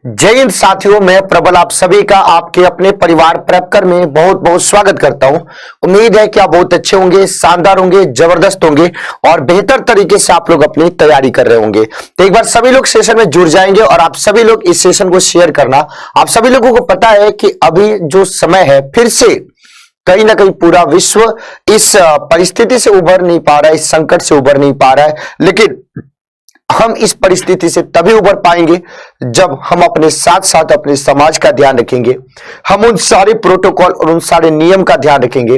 जय हिंद साथियों, मैं प्रबल आप सभी का आपके अपने परिवार प्रैपकर में बहुत बहुत स्वागत करता हूं। उम्मीद है कि आप बहुत अच्छे होंगे, शानदार होंगे, जबरदस्त होंगे और बेहतर तरीके से आप लोग अपनी तैयारी कर रहे होंगे। तो एक बार सभी लोग सेशन में जुड़ जाएंगे और आप सभी लोग इस सेशन को शेयर करना। आप सभी लोगों को पता है कि अभी जो समय है, फिर से कहीं ना कहीं पूरा विश्व इस परिस्थिति से उभर नहीं पा रहा है, इस संकट से उभर नहीं पा रहा है, लेकिन हम इस परिस्थिति से तभी उबर पाएंगे जब हम अपने साथ साथ अपने समाज का ध्यान रखेंगे। हम उन सारे प्रोटोकॉल और उन सारे नियम का ध्यान रखेंगे,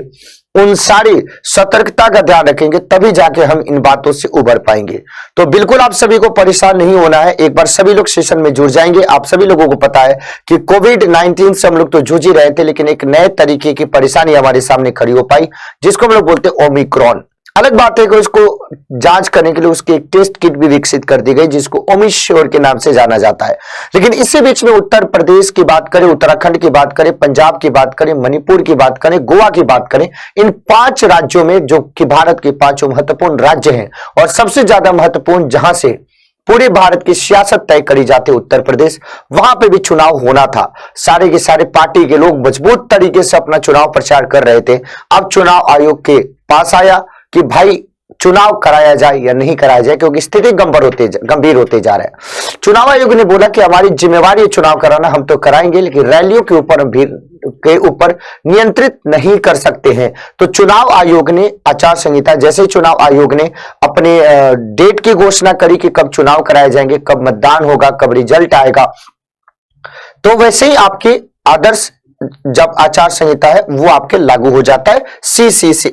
उन सारी सतर्कता का ध्यान रखेंगे, तभी जाके हम इन बातों से उबर पाएंगे। तो बिल्कुल आप सभी को परेशान नहीं होना है। एक बार सभी लोग सेशन में जुड़ जाएंगे। आप सभी लोगों को पता है कि कोविड-19 से हम लोग तो जूझ ही रहे थे, लेकिन एक नए तरीके की परेशानी हमारे सामने खड़ी हो पाई, जिसको हम लोग बोलते हैं ओमिक्रॉन। अलग बात है कि उसको जांच करने के लिए उसकी एक टेस्ट किट भी विकसित कर दी गई, जिसको ओमिश्योर के नाम से जाना जाता है। लेकिन इसी बीच में उत्तर प्रदेश की बात करें, उत्तराखंड की बात करें, पंजाब की बात करें, मणिपुर की बात करें, गोवा की बात करें, इन 5 राज्यों में जो कि भारत के 5 महत्वपूर्ण राज्य हैं और सबसे ज्यादा महत्वपूर्ण जहां से पूरे भारत की सियासत तय करी जाती है, उत्तर प्रदेश, वहां पे भी चुनाव होना था। सारे के सारे पार्टी के लोग मजबूत तरीके से अपना चुनाव प्रचार कर रहे थे। अब चुनाव आयोग के पास आया कि भाई चुनाव कराया जाए या नहीं कराया जाए, क्योंकि स्थिति गंभीर होते जा रहा है। चुनाव आयोग ने बोला कि हमारी जिम्मेवारी है चुनाव कराना, हम तो कराएंगे, लेकिन रैलियों के ऊपर नियंत्रित नहीं कर सकते हैं। तो चुनाव आयोग ने आचार संहिता, जैसे ही चुनाव आयोग ने अपने डेट की घोषणा करी कि कब चुनाव कराए जाएंगे, कब मतदान होगा, कब रिजल्ट आएगा, तो वैसे ही आपके आदर्श जब आचार संहिता है वो आपके लागू हो जाता है। सीसीसी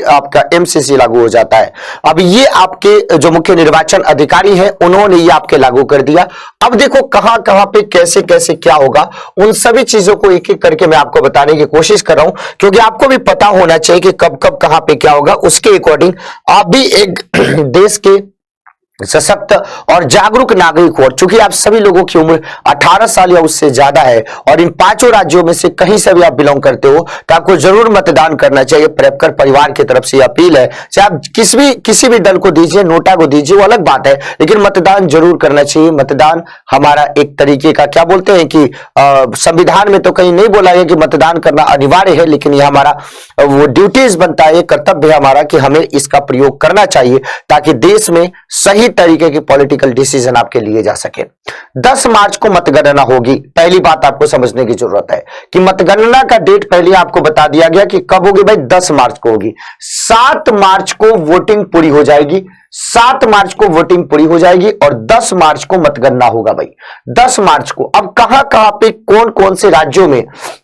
आपका एमसीसी लागू हो जाता है। अब ये आपके जो मुख्य निर्वाचन अधिकारी हैं, उन्होंने ये आपके लागू कर दिया। अब देखो कहां कहां पे कैसे कैसे क्या होगा, उन सभी चीजों को एक एक करके मैं आपको बताने की कोशिश कर रहा हूं, क्योंकि आपको भी पता होना चाहिए कि कब कब कहां पे क्या होगा। उसके अकॉर्डिंग आप भी एक देश के सशक्त और जागरूक नागरिक हो। चूंकि आप सभी लोगों की उम्र 18 साल या उससे ज्यादा है और इन 5 राज्यों में से कहीं से भी आप बिलोंग करते हो, तो आपको जरूर मतदान करना चाहिए। प्रैपकर परिवार की तरफ से अपील है, चाहे आप किसी भी दल को दीजिए, नोटा को दीजिए, वो अलग बात है, लेकिन मतदान जरूर करना चाहिए। मतदान हमारा एक तरीके का क्या बोलते हैं कि संविधान में तो कहीं नहीं बोला है कि मतदान करना अनिवार्य है, लेकिन यह हमारा वो ड्यूटीज बनता है, कर्तव्य है हमारा कि हमें इसका प्रयोग करना चाहिए, ताकि देश में सही तरीके की पॉलिटिकल डिसीजन आपके लिए जा सके। 10 मार्च को मतगणना होगी। पहली बात आपको समझने की जरूरत है कि मतगणना का डेट पहले आपको बता दिया गया कि कब होगी भाई, 10 मार्च को होगी। 7 मार्च को वोटिंग पूरी हो जाएगी, 7 मार्च को वोटिंग पूरी हो जाएगी और 10 मार्च को मतगणना होगा भाई, 10 मार्च को। अब कहां कहां पे कौन कौन से राज्यों में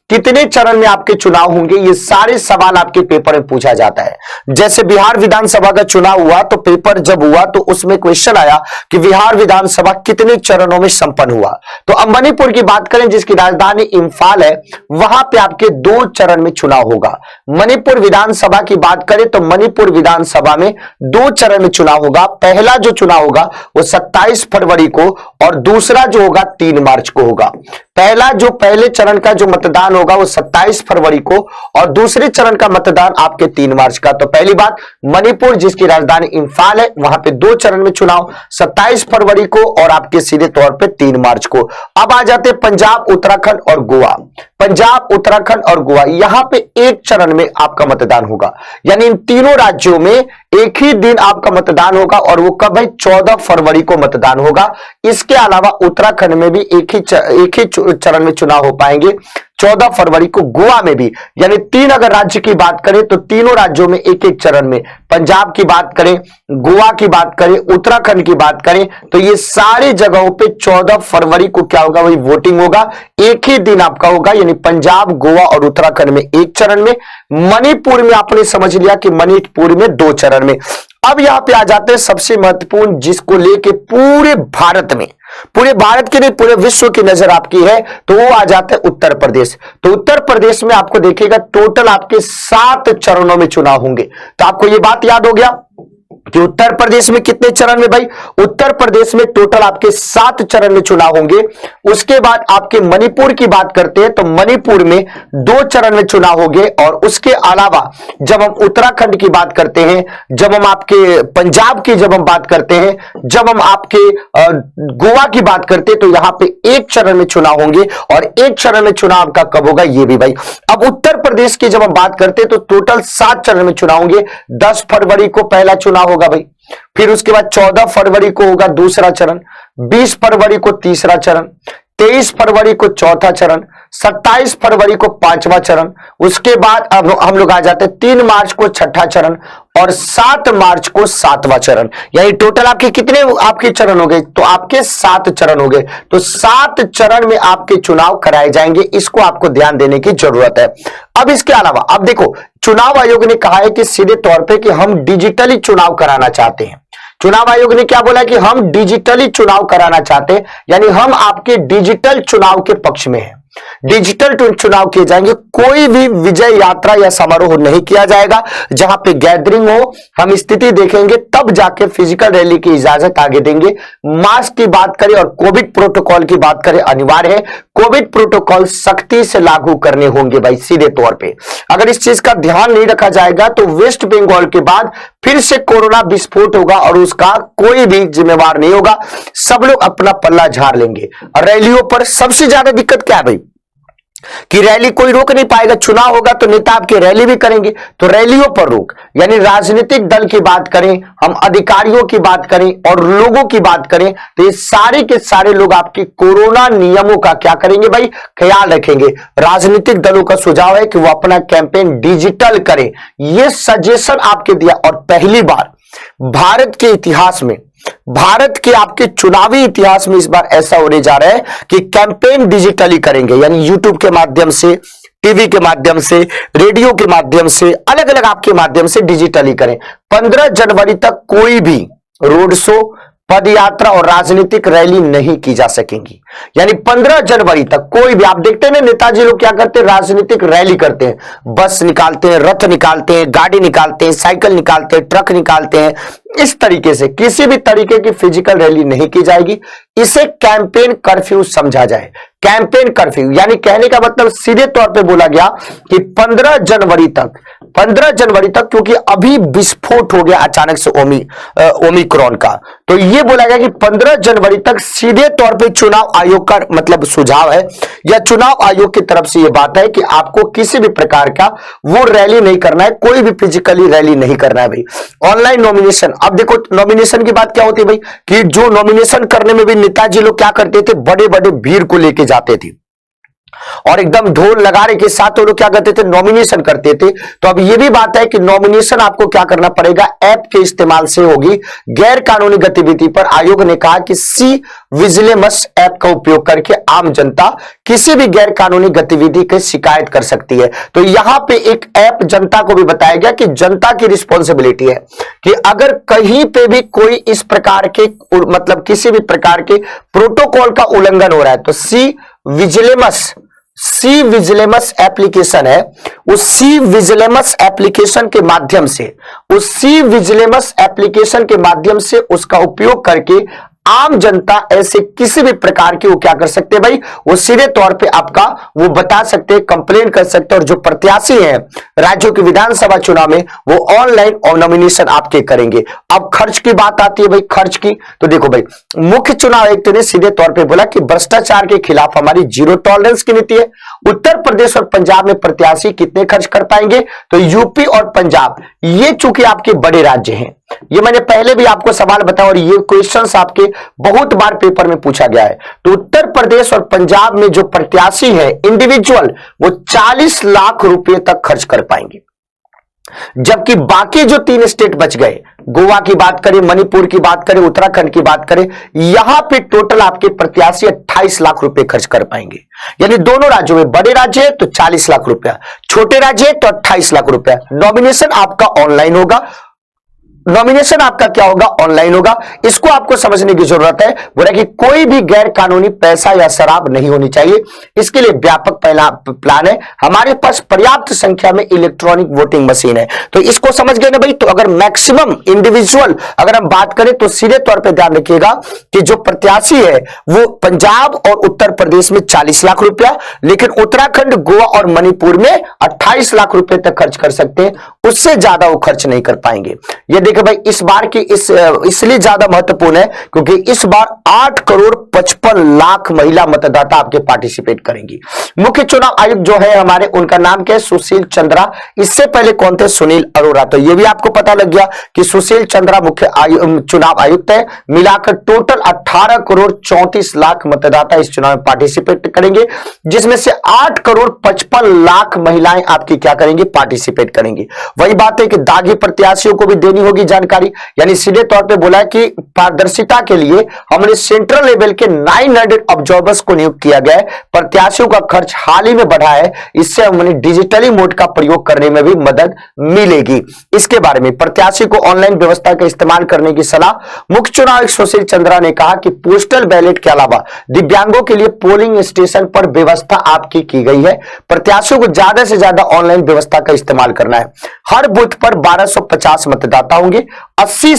कितने चरण में आपके चुनाव होंगे, ये सारे सवाल आपके पेपर में पूछा जाता है। जैसे बिहार विधानसभा का चुनाव हुआ तो पेपर जब हुआ तो उसमें क्वेश्चन आया कि बिहार विधानसभा कितने चरणों में संपन्न हुआ। तो अब मणिपुर की बात करें, जिसकी राजधानी इंफाल है, वहां पे आपके 2 चरण में चुनाव होगा। मणिपुर विधानसभा की बात करें तो मणिपुर विधानसभा में 2 चरण में चुनाव होगा। पहला जो चुनाव होगा वो 27 फरवरी को और दूसरा जो होगा 3 मार्च को होगा। पहले चरण का जो मतदान होगा वो 27 फरवरी को और दूसरे चरण का मतदान आपके 3 मार्च का। तो पहली बात, मणिपुर जिसकी राजधानी इंफाल है, वहां पे 2 चरण में चुनाव, 27 फरवरी को और आपके सीधे तौर पे 3 मार्च को। अब आ जाते पंजाब, उत्तराखंड और गोवा। पंजाब, उत्तराखंड और गोवा, यहां पे 1 चरण में आपका मतदान होगा, यानी इन तीनों राज्यों में एक ही दिन आपका मतदान होगा और वो कब है, 14 फरवरी को मतदान होगा। इसके अलावा उत्तराखंड में भी एक ही चरण में चुनाव हो पाएंगे, 14 फरवरी को। गोवा में भी, यानी 3 अगर राज्य की बात करें तो तीनों राज्यों में एक एक चरण में, पंजाब की बात करें, गोवा की बात करें, उत्तराखंड की बात करें, तो ये सारी जगहों पे 14 फरवरी को क्या होगा, वही वोटिंग होगा, एक ही दिन आपका होगा। यानी पंजाब, गोवा और उत्तराखंड में 1 चरण में। मणिपुर में आपने समझ लिया कि मणिपुर में 2 चरण में। अब यहां पे आ जाते हैं सबसे महत्वपूर्ण, जिसको लेके पूरे भारत के नहीं पूरे विश्व की नजर आपकी है, तो वो आ जाता है उत्तर प्रदेश। तो उत्तर प्रदेश में आपको देखिएगा टोटल आपके 7 चरणों में चुनाव होंगे। तो आपको ये बात याद हो गया कि उत्तर प्रदेश में कितने चरण में भाई? उत्तर प्रदेश में टोटल आपके 7 चरण में चुनाव होंगे। उसके बाद आपके मणिपुर की बात करते हैं तो मणिपुर में 2 चरण में चुनाव होंगे। और उसके अलावा जब हम उत्तराखंड की बात करते हैं, जब हम आपके पंजाब की जब हम बात करते हैं, जब हम आपके गोवा की बात करते हैं तो यहां पे 1 चरण में चुनाव होंगे। और 1 चरण में चुनाव का कब होगा ये भी भाई। अब उत्तर प्रदेश की जब हम बात करते हैं तो टोटल 7 चरण में चुनाव होंगे। 10 फरवरी को पहला चुनाव होगा भाई, फिर उसके बाद 14 फरवरी को होगा दूसरा चरण, 20 फरवरी को तीसरा चरण, 23 फरवरी को चौथा चरण, 27 फरवरी को 5वां चरण। उसके बाद अब हम लोग आ जाते हैं 3 मार्च को 6ठा चरण और 7 मार्च को 7वां चरण। यानी टोटल आपके कितने आपके चरण हो गए? तो आपके 7 चरण हो गए। तो 7 चरण में आपके चुनाव कराए जाएंगे, इसको आपको ध्यान देने की जरूरत है। अब इसके अलावा अब देखो, चुनाव आयोग ने कहा है कि सीधे तौर पे कि हम डिजिटली चुनाव कराना चाहते हैं। चुनाव आयोग ने क्या बोला कि हम डिजिटली चुनाव कराना चाहते हैं, यानी हम आपके डिजिटल चुनाव के पक्ष में हैं। डिजिटल चुनाव किए जाएंगे, कोई भी विजय यात्रा या समारोह नहीं किया जाएगा। जहां पे गैदरिंग हो, हम स्थिति देखेंगे तब जाके फिजिकल रैली की इजाजत आगे देंगे। मास्क की बात करें और कोविड प्रोटोकॉल की बात करें, अनिवार्य है कोविड प्रोटोकॉल सख्ती से लागू करने होंगे भाई सीधे तौर पे। अगर इस चीज का ध्यान नहीं रखा जाएगा तो वेस्ट बंगाल के बाद फिर से कोरोना विस्फोट होगा और उसका कोई भी जिम्मेवार नहीं होगा। सब लोग अपना पल्ला झाड़ लेंगे। रैलियों पर सबसे ज्यादा दिक्कत क्या है भाई कि रैली कोई रोक नहीं पाएगा। चुनाव होगा तो नेता आपके रैली भी करेंगे, तो रैलियों पर रोक। यानी राजनीतिक दल की बात करें, हम अधिकारियों की बात करें और लोगों की बात करें तो ये सारे के सारे लोग आपके कोरोना नियमों का क्या करेंगे भाई? ख्याल रखेंगे। राजनीतिक दलों का सुझाव है कि वो अपना कैंपेन डिजिटल करें, ये सजेशन आपके दिया। और पहली बार भारत के इतिहास में, भारत के आपके चुनावी इतिहास में इस बार ऐसा होने जा रहा है कि कैंपेन डिजिटली करेंगे। यानी यूट्यूब के माध्यम से, टीवी के माध्यम से, रेडियो के माध्यम से, अलग अलग आपके माध्यम से डिजिटली करें। 15 जनवरी तक कोई भी रोड शो, पद यात्रा और राजनीतिक रैली नहीं की जा सकेंगी। यानी 15 जनवरी तक कोई भी, आप देखते हैं ना नेताजी लोग क्या करते हैं? राजनीतिक रैली करते हैं, बस निकालते हैं, रथ निकालते हैं, गाड़ी निकालते हैं, साइकिल निकालते हैं, ट्रक निकालते हैं। इस तरीके से किसी भी तरीके की फिजिकल रैली नहीं की जाएगी। इसे कैंपेन कर्फ्यू समझा जाए। कैंपेन कर्फ्यू यानी कहने का मतलब सीधे तौर पे बोला गया कि 15 जनवरी तक, 15 जनवरी तक, क्योंकि अभी विस्फोट हो गया अचानक से ओमिक्रॉन का, तो ये बोला गया कि 15 जनवरी तक सीधे तौर पे चुनाव आयोग का मतलब सुझाव है या चुनाव आयोग की तरफ से ये बात है कि आपको किसी भी प्रकार का वो रैली नहीं करना है, कोई भी फिजिकली रैली नहीं करना है भाई। ऑनलाइन नॉमिनेशन, अब देखो नॉमिनेशन की बात क्या होती है भाई कि जो नॉमिनेशन करने में भी नेताजी लोग क्या करते थे? बड़े बड़े भीड़ को लेके जाते थे और एकदम ढोल लगाने के साथ वो लोग क्या करते थे? नॉमिनेशन करते थे। तो अब ये भी बात है कि नॉमिनेशन आपको क्या करना पड़ेगा? ऐप के इस्तेमाल से होगी। गैर कानूनी गतिविधि पर आयोग ने कहा कि सी विजिलेंस ऐप का उपयोग करके आम जनता किसी भी गैर कानूनी गतिविधि की शिकायत कर सकती है। तो यहां पे एक ऐप जनता को भी बताया गया कि जनता की रिस्पॉन्सिबिलिटी है कि अगर कहीं पे भी कोई इस प्रकार के मतलब किसी भी प्रकार के प्रोटोकॉल का उल्लंघन हो रहा है तो सी विजिलेंस एप्लीकेशन है, उस सी विजिलेंस एप्लीकेशन के माध्यम से, उस सी विजिलेंस एप्लीकेशन के माध्यम से उसका उपयोग करके आम जनता ऐसे किसी भी प्रकार की वो क्या कर सकते हैं भाई? वो सीधे तौर पे आपका वो बता सकते हैं, कंप्लेन कर सकते हैं। और जो प्रत्याशी हैं राज्यों के विधानसभा चुनाव में वो ऑनलाइन और नॉमिनेशन आपके करेंगे। अब खर्च की बात आती है भाई, खर्च की तो देखो भाई, मुख्य चुनाव आयुक्त ने सीधे तौर पे बोला कि भ्रष्टाचार के खिलाफ हमारी जीरो टॉलरेंस की नीति है। उत्तर प्रदेश और पंजाब में प्रत्याशी कितने खर्च कर पाएंगे? तो यूपी और पंजाब ये चूंकि आपके बड़े राज्य हैं, ये मैंने पहले भी आपको सवाल बताया और ये क्वेश्चंस आपके बहुत बार पेपर में पूछा गया है। तो उत्तर प्रदेश और पंजाब में जो प्रत्याशी है इंडिविजुअल वो 40 लाख रुपए तक खर्च कर पाएंगे। जबकि बाकी जो 3 स्टेट बच गए, गोवा की बात करें, मणिपुर की बात करें, उत्तराखंड की बात करें, यहां पे टोटल आपके प्रत्याशी 28 लाख रुपए खर्च कर पाएंगे। यानी दोनों राज्यों में, बड़े राज्य है तो 40 लाख रुपया, छोटे राज्य है तो 28 लाख रुपया। नॉमिनेशन आपका ऑनलाइन होगा, नॉमिनेशन आपका क्या होगा, ऑनलाइन होगा। इसको आपको समझने की जरूरत है। बोला कि कोई भी गैर कानूनी पैसा या शराब नहीं होनी चाहिए। इसके लिए व्यापक प्लान है। हमारे पास पर्याप्त संख्या में इलेक्ट्रॉनिक वोटिंग मशीन है। तो इसको समझ गए ना भाई। तो अगर मैक्सिमम इंडिविजुअल अगर हम बात करें तो सीधे तौर पर ध्यान रखिएगा कि जो प्रत्याशी है वो पंजाब और उत्तर प्रदेश में 40 लाख रुपया, लेकिन उत्तराखंड, गोवा और मणिपुर में 28 लाख रुपए तक खर्च कर सकते हैं। उससे ज्यादा वो खर्च नहीं कर पाएंगे। ये देखिए भाई, इस बार की इसलिए ज्यादा महत्वपूर्ण है क्योंकि इस बार 8 करोड़ 55 लाख महिला मतदाता आपके पार्टिसिपेट करेंगी। मुख्य चुनाव आयुक्त जो है हमारे, उनका नाम क्या है, सुशील चंद्रा। इससे पहले कौन थे, सुनील अरोड़ा। तो ये भी आपको पता लग गया कि सुशील चंद्रा मुख्य चुनाव आयुक्त है। मिलाकर टोटल 18 करोड़ 34 लाख मतदाता इस चुनाव में पार्टिसिपेट करेंगे, जिसमें से 8 करोड़ 55 लाख महिलाएं आपकी क्या करेंगी, पार्टिसिपेट करेंगी। वही बात है कि दागी प्रत्याशियों को भी देनी होगी जानकारी। यानी सीधे तौर पे बोला है कि पारदर्शिता के लिए हमने सेंट्रल लेवल के 900 ऑब्जर्वर्स को नियुक्त किया गया है। प्रत्याशियों का खर्च हाल ही में बढ़ा है, इससे हमने डिजिटली मोड का प्रयोग करने में भी मदद मिलेगी। इसके बारे में प्रत्याशी को ऑनलाइन व्यवस्था का इस्तेमाल करने की सलाह मुख्य चुनाव आयुक्त सुशील चंद्रा ने कहा कि पोस्टल बैलेट के अलावा दिव्यांगों के लिए पोलिंग स्टेशन पर व्यवस्था आपकी की गई है। प्रत्याशियों को ज्यादा से ज्यादा ऑनलाइन व्यवस्था का इस्तेमाल करना है। हर बूथ पर 1250 मतदाता होंगे। 80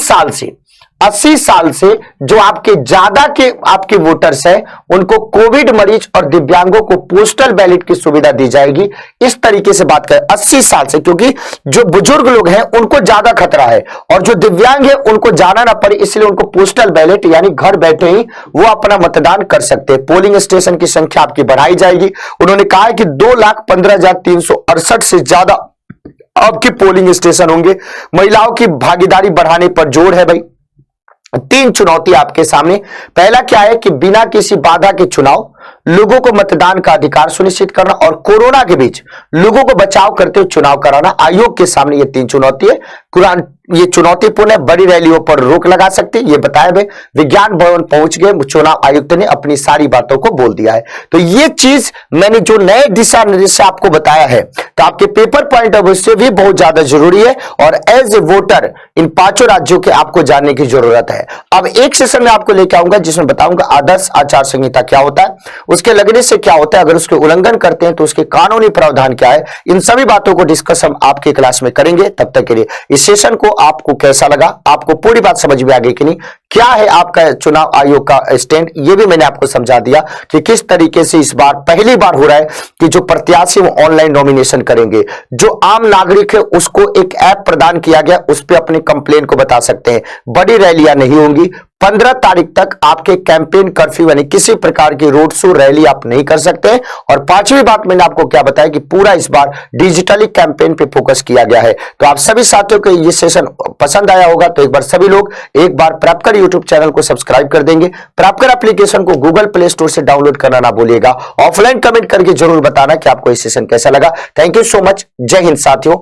साल से जो आपके ज्यादा के आपके वोटर्स हैं, उनको कोविड मरीज और दिव्यांगों को पोस्टल बैलेट की सुविधा दी जाएगी। इस तरीके से बात करें 80 साल से, क्योंकि जो बुजुर्ग लोग हैं उनको ज्यादा खतरा है और जो दिव्यांग है उनको जाना ना पड़े, इसलिए उनको पोस्टल बैलेट यानी घर बैठे ही वो अपना मतदान कर सकते हैं। पोलिंग स्टेशन की संख्या आपकी बढ़ाई जाएगी। उन्होंने कहा है कि 2,15,368 से ज्यादा आपके पोलिंग स्टेशन होंगे। महिलाओं की भागीदारी बढ़ाने पर जोर है भाई। 3 चुनौती आपके सामने। पहला क्या है कि बिना किसी बाधा के चुनाव, लोगों को मतदान का अधिकार सुनिश्चित करना और कोरोना के बीच लोगों को बचाव करते हुए चुनाव कराना। आयोग के सामने ये 3 चुनौती है। ये चुनौतीपूर्ण है। बड़ी रैलियों पर रोक लगा सकती है, ये बताया गया। विज्ञान भवन पहुंच गए, चुनाव आयुक्त ने अपनी सारी बातों को बोल दिया है। तो ये चीज मैंने जो नए दिशा निर्देश आपको बताया है, तो आपके पेपर पॉइंट ऑफ व्यू से भी बहुत ज्यादा जरूरी है और एज ए वोटर इन 5 राज्यों के आपको जानने की जरूरत है। अब एक सेशन में आपको लेकर आऊंगा जिसमें बताऊंगा आदर्श आचार संहिता क्या होता है, उसके लगने से क्या होता है, अगर उसके उल्लंघन करते हैं तो उसके कानूनी प्रावधान क्या है। इन सभी बातों को डिस्कस हम आपके क्लास में करेंगे। तब तक के लिए इस सेशन को आपको कैसा लगा, आपको पूरी बात समझ में आ गई कि नहीं, क्या है आपका चुनाव आयोग का स्टैंड, ये भी मैंने आपको समझा दिया कि किस तरीके से इस बार पहली बार हो रहा है कि जो प्रत्याशी वो ऑनलाइन नॉमिनेशन करेंगे। जो आम नागरिक है उसको एक ऐप प्रदान किया गया, उस पर अपने कंप्लेन को बता सकते हैं। बड़ी रैलियां नहीं होंगी। 15 तारीख तक आपके कैंपेन कर्फ्यू यानी किसी प्रकार की रोड शो रैली आप नहीं कर सकते। और 5वीं बात मैंने आपको क्या बताया कि पूरा इस बार डिजिटली कैंपेन पे फोकस किया गया है। तो आप सभी साथियों को ये सेशन पसंद आया होगा तो एक बार सभी लोग एक बार प्रैपकर यूट्यूब चैनल को सब्सक्राइब कर देंगे। प्रैपकर एप्लीकेशन को गूगल प्ले स्टोर से डाउनलोड करना ना भूलिएगा। ऑफलाइन कमेंट करके जरूर बताना कि आपको ये सेशन कैसा लगा। Thank you so much. जय हिंद साथियों।